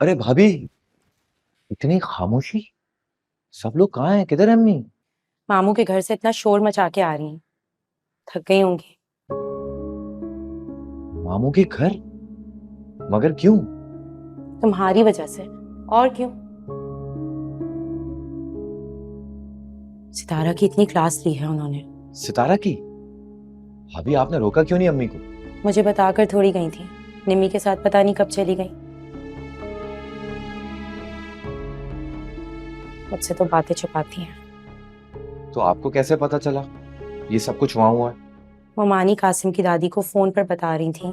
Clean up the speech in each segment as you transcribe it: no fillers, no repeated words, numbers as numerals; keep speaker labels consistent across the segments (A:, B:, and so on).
A: अरे भाभी, इतनी खामोशी। सब लोग कहाँ हैं? किधर है अम्मी?
B: मामू के घर से इतना शोर मचा के आ रही हैं। थक गई होंगी।
A: मामू के घर? मगर क्यों?
B: तुम्हारी वजह से। और क्यों? सितारा की इतनी क्लास ली है उन्होंने।
A: सितारा की? भाभी, आपने रोका क्यों नहीं अम्मी को?
B: मुझे बताकर थोड़ी गई थी। निम्मी के साथ पता नहीं कब चली गई। मुझसे तो बातें छुपाती हैं।
A: तो आपको कैसे पता चला ये सब कुछ वहां हुआ है?
B: वो मानी कासिम की दादी को फोन पर बता रही थी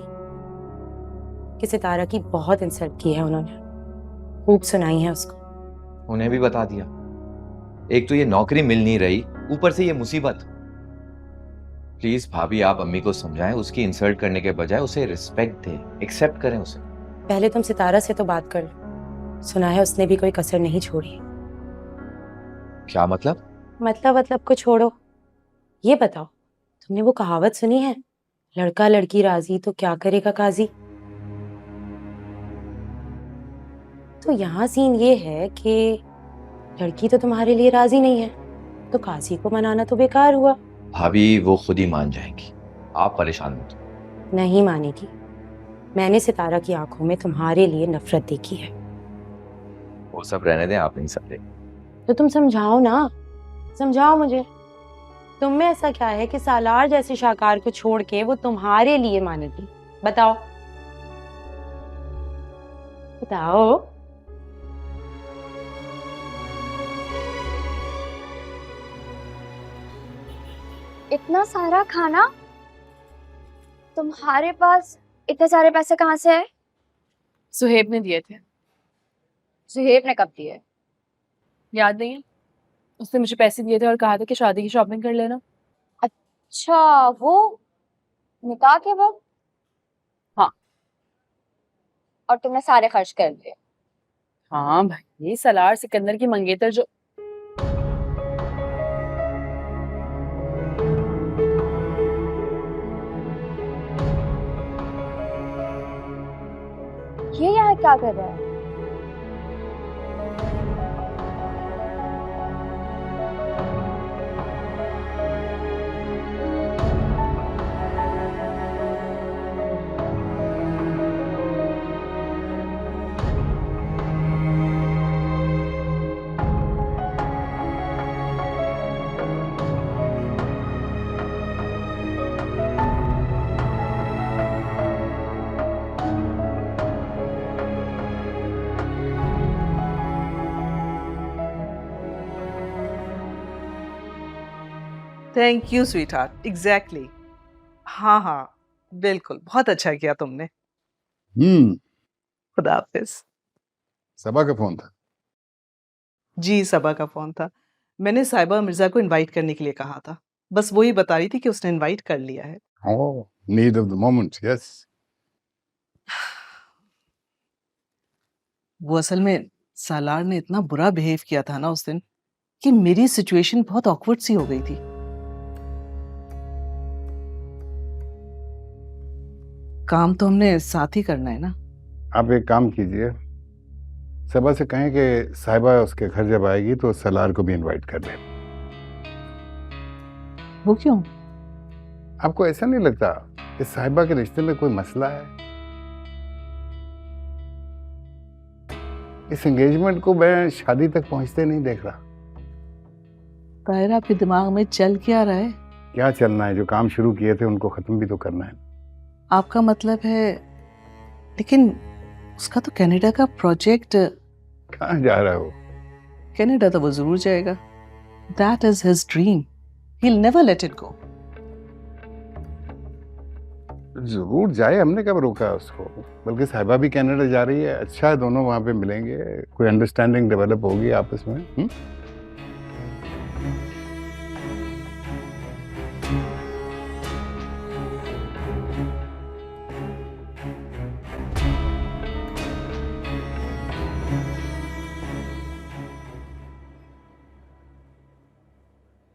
B: कि सितारा की बहुत इंसल्ट की है उन्होंने। खूब सुनाई है उसको।
A: उन्हें भी बता दिया? एक तो ये नौकरी मिल नहीं रही, ऊपर से ये मुसीबत। प्लीज भाभी, आप अम्मी को समझाएं, उसकी इंसल्ट करने के बजाय उसे रिस्पेक्ट दें, एक्सेप्ट करें उसे।
B: पहले तुम सितारा से तो बात कर लो। सुना है उसने भी कोई कसर नहीं छोड़ी।
A: क्या मतलब?
B: मतलब को छोड़ो। ये बताओ, तुमने वो कहावत सुनी है, लड़का लड़की राजी तो क्या करेगा काजी? तो यहाँ सीन ये है कि लड़की तो तुम्हारे लिए राजी नहीं है, तो काजी को मनाना तो बेकार हुआ।
A: भाभी, वो खुद ही मान जाएंगी, आप परेशान मत हो।
B: नहीं मानेगी। मैंने सितारा की आंखों में तुम्हारे लिए नफरत देखी है।
A: वो सब रहने दें, आप नहीं समझे।
B: तो तुम समझाओ ना। समझाओ मुझे। तुम में ऐसा क्या है कि सालार जैसे शाहकार को छोड़ के वो तुम्हारे लिए मानेगी? बताओ। बताओ।
C: इतना सारा खाना तुम्हारे पास? इतने सारे पैसे कहाँ से आए?
D: सुहेब ने दिए थे।
C: सुहेब ने कब दिए?
D: याद नहीं है? उसने मुझे पैसे दिए थे और कहा था कि शादी की शॉपिंग कर लेना।
C: अच्छा, वो निकाह के वक्त?
D: हाँ।
C: और तुमने सारे खर्च कर दिए?
D: हाँ भाई, ये सलार सिकंदर की मंगेतर जो।
C: ये यहाँ क्या कर रहा है?
E: Thank you sweet heart, exactly. हाँ हाँ, बिल्कुल, बहुत अच्छा किया तुमने।
F: हम्म।
E: खुदा हाफिज।
F: सबा का फोन था?
E: जी, सबा का फोन था। मैंने साहिबा मिर्जा को इनवाइट करने के लिए कहा था। बस वही बता रही थी कि उसने इनवाइट कर लिया है।
F: Oh, need of the moment, yes.
E: वो असल में सालार ने इतना बुरा बिहेव किया था ना उस दिन कि मेरी सिचुएशन बहुत ऑकवर्ड सी हो गई थी। काम तो हमने साथ ही करना है ना।
F: आप एक काम कीजिए, सबा से कहें कि साहिबा उसके घर जब आएगी तो सलार को भी इनवाइट कर दे।
E: वो क्यों?
F: आपको ऐसा नहीं लगता कि साहिबा के रिश्ते में कोई मसला है? इस एंगेजमेंट को मैं शादी तक पहुंचते नहीं देख रहा।
E: ताहिर, आपके दिमाग में चल क्या रहा है?
F: क्या चलना है? जो काम शुरू किए थे उनको खत्म भी तो करना है।
E: आपका मतलब है, लेकिन उसका तो कनाडा का प्रोजेक्ट।
F: कहाँ जा रहा है वो?
E: कनाडा तो वो जरूर जाएगा। That is his dream. He will never let it go.
F: जरूर जाए, हमने कब रोका उसको। बल्कि साहिबा भी कनाडा जा रही है, अच्छा है, दोनों वहां पे मिलेंगे, कोई अंडरस्टैंडिंग डेवलप होगी आपस में।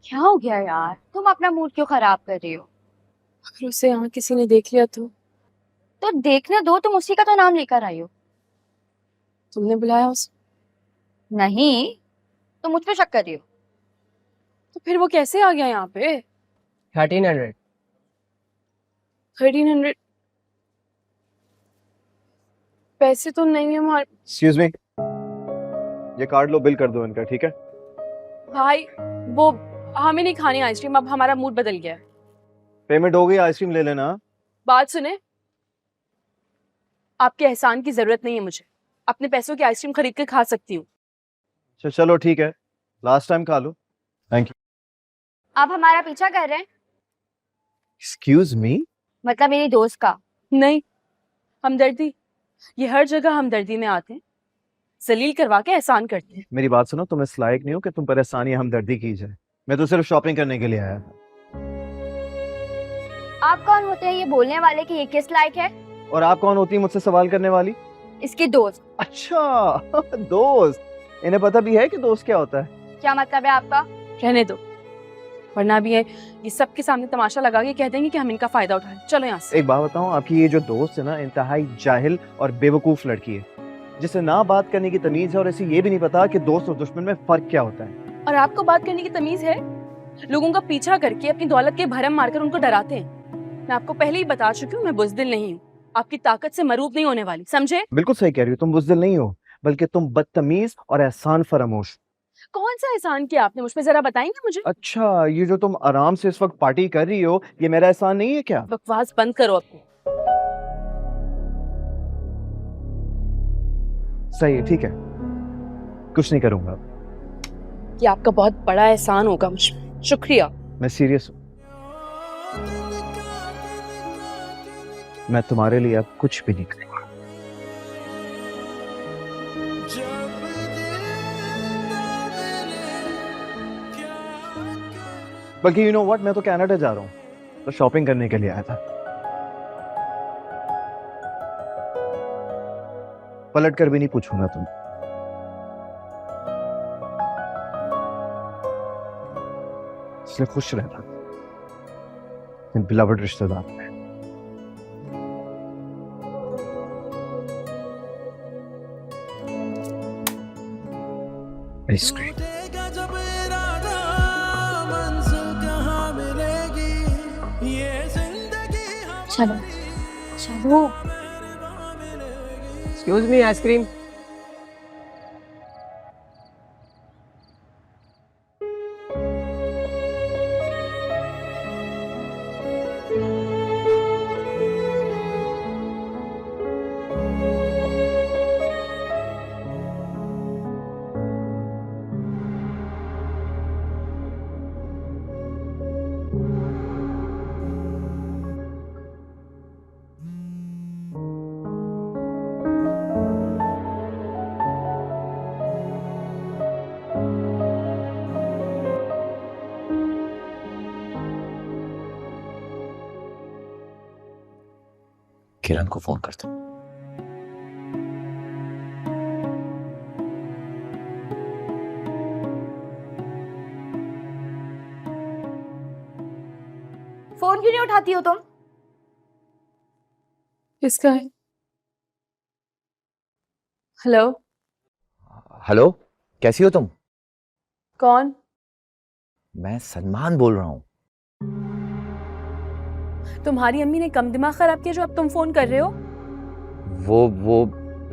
C: क्या हो गया यार, तुम अपना मूड क्यों खराब कर रही हो?
D: अगर उसे यहाँ किसी ने देख लिया तो?
C: तो देखने दो, तुम उसी का तो नाम लेकर आई हो।
D: तुमने बुलाया उसे?
C: नहीं, तुम मुझ पे शक कर रही हो।
D: तो फिर वो कैसे आ गया यहाँ पे?
G: 1300।
D: 1300 पैसे तो नहीं है हमारे।
H: एक्सक्यूज मी, ये कार्ड लो, बिल कर दो इनका, ठीक है?
D: भाई वो हमें नहीं खानी आइसक्रीम, अब हमारा मूड बदल गया है।
H: पेमेंट हो गई, आइसक्रीम ले लेना।
D: बात सुने, आपके एहसान की जरूरत नहीं है मुझे। अपने पैसों की आइसक्रीम खरीद कर खा सकती हूँ।
H: अच्छा चलो ठीक है, लास्ट टाइम खा लो। Thank you.
C: आप हमारा पीछा कर रहे हैं?
H: Excuse me?
C: मतलब मेरी दोस्त का।
D: नहीं, हमदर्दी, ये हर जगह हमदर्दी में आते हैं, जलील करवा के एहसान करते हैं।
H: मेरी बात सुनो, तुम इस लायक नहीं हो कि तुम पर एहसान या हमदर्दी की जाए। मैं तो सिर्फ शॉपिंग करने के लिए आया था।
C: आप कौन होते हैं ये बोलने वाले कि ये किस लायक है?
H: और आप कौन होती है मुझसे सवाल करने वाली?
C: इसकी दोस्त।
H: अच्छा दोस्त। इन्हें पता भी है कि दोस्त क्या होता है?
C: क्या मतलब है आपका?
D: रहने दो, वरना भी ये सबके सामने तमाशा लगा के कह देंगे कि हम इनका फायदा उठाएं। चलो यहाँ से।
H: एक बात बताऊं, आपकी ये जो दोस्त है ना, इंतहाई जाहिल और बेवकूफ लड़की है, जिसे ना बात करने की तमीज है और इसे ये भी नहीं पता कि दोस्त और दुश्मन में फर्क क्या होता है।
D: और आपको बात करने की तमीज है? लोगों का पीछा करके अपनी दौलत के भरम मारकर उनको डराते हैं। मैं आपको पहले ही बता चुकी हूँ, मैं बुज़दिल नहीं हूँ, आपकी ताकत से मरूब नहीं होने वाली, समझे?
H: बिल्कुल सही कह रही हो, तुम बुज़दिल नहीं हो, बल्कि तुम बदतमीज और एहसान फरामोश।
D: कौन सा एहसान किया आपने मुझ पे, जरा बताएंगे मुझे?
H: अच्छा, ये जो तुम आराम से इस वक्त पार्टी कर रही हो, ये मेरा एहसान नहीं है क्या?
D: बकवास बंद करो अपनी।
H: सही है, ठीक है, कुछ नहीं करूंगा।
D: ये आपका बहुत बड़ा एहसान होगा मुझ पे, शुक्रिया।
H: मैं सीरियस हूँ, मैं तुम्हारे लिए अब कुछ भी नहीं करूंगा। बल्कि यू नो व्हाट, मैं तो कनाडा जा रहा हूँ, तो शॉपिंग करने के लिए आया था। पलट कर भी नहीं पूछूंगा तुम। इसलिए खुश रहना इन बिलवड रिश्तेदार में। आइसक्रीम।
C: चलो चलो।
G: Excuse me, ice cream.
A: किरण को फोन करते।
C: फोन क्यों नहीं उठाती हो तुम?
D: किसका है? हेलो?
A: हेलो, कैसी हो तुम?
D: कौन?
A: मैं सलमान बोल रहा हूँ।
D: तुम्हारी अम्मी ने कम दिमाग खराब किया जो अब तुम फोन कर रहे हो?
A: वो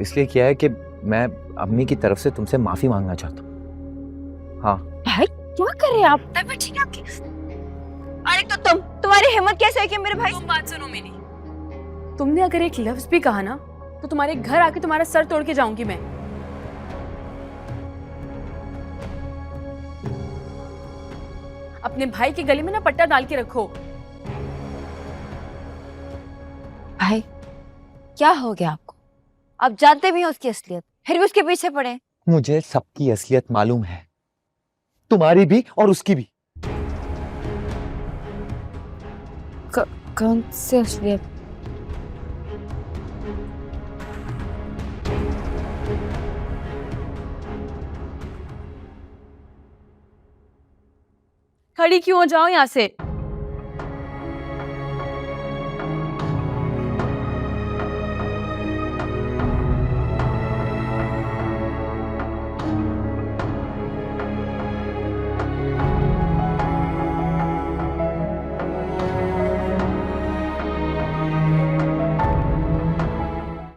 A: इसलिए किया है कि मैं अम्मी की तरफ से तुमसे माफी मांगना चाहता हूँ। हाँ।
C: भाई क्या कर रहे हैं आप? तबीयत ठीक है आपकी? अरे तो तुम्हारी हिम्मत कैसे है कि मेरे भाई?
D: तुम बात सुनो मेरी। तुमने अगर एक लफ्ज भी कहा ना तो तुम्हारे घर आके तुम्हारा सर तोड़ के जाऊंगी मैं। अपने भाई के गले में ना पट्टा डाल के रखो।
C: भाई क्या हो गया आपको? आप जानते भी हैं उसकी असलियत, फिर भी उसके पीछे पड़े।
A: मुझे सबकी असलियत मालूम है, तुम्हारी भी और उसकी भी।
C: कौन सी असलियत?
D: खड़ी क्यों हो जाओ यहाँ से।